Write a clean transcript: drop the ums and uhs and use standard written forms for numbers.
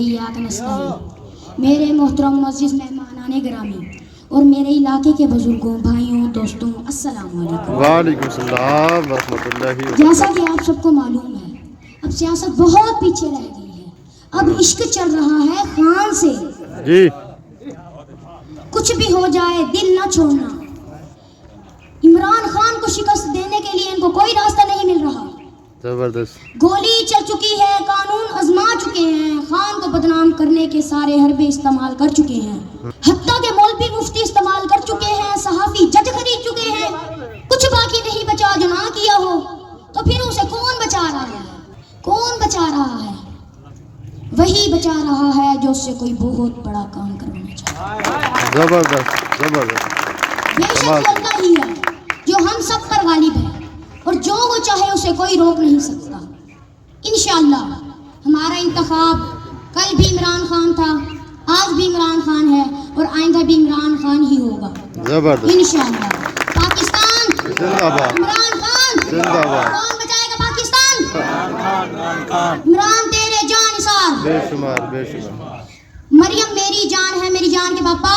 इय्याका नस्तईन। मेरे मोहतरम मुअज़्ज़िज़ मेहमानान गिरामी और मेरे इलाके के बुजुर्गों, भाइयों, दोस्तों, अस्सलाम वालेकुम। वालेकुम सलाम व रहमतुल्लाहि। जैसा कि आप सबको मालूम है, अब सियासत बहुत पीछे रह गई है। अब इश्क चल रहा है खान से। जी कुछ भी हो जाए दिल न छोड़ना। इमरान खान को शिकस्त देने के लिए इनको कोई रास्ता नहीं मिल रहा। जबरदस्त। गोली चल चुकी है, कानून आजमा चुके हैं, खान को बदनाम करने के सारे हरबे इस्तेमाल कर चुके हैं। हत्ता के मौलवी मुफ्ती इस्तेमाल कर चुके हैं, सहाफी जज खरीद चुके हैं। कुछ बाकी नहीं बचा जो ना किया हो, तो फिर उसे कौन बचा रहा है? कौन बचा रहा है? वही बचा रहा है जो उससे कोई बहुत बड़ा काम करवाना चाहता है। जबरदस्त जबरदस्त। बेशक वो अल्लाह ही है जो हम सब पर गालिब है, और जो वो चाहे उसे कोई रोक नहीं सकता। इंशाअल्लाह हमारा इंतखाब कल भी इमरान खान था, आज भी इमरान खान है और आइंदा भी इमरान खान ही होगा जबरदस्त। इंशाअल्लाह। पाकिस्तान जिंदाबाद। इमरान खान जिंदाबाद। कौन बचाएगा पाकिस्तान? इमरान तेरे जान निसार। बेशुमार बेशुमार। मरियम मेरी जान है, मेरी जान के पापा।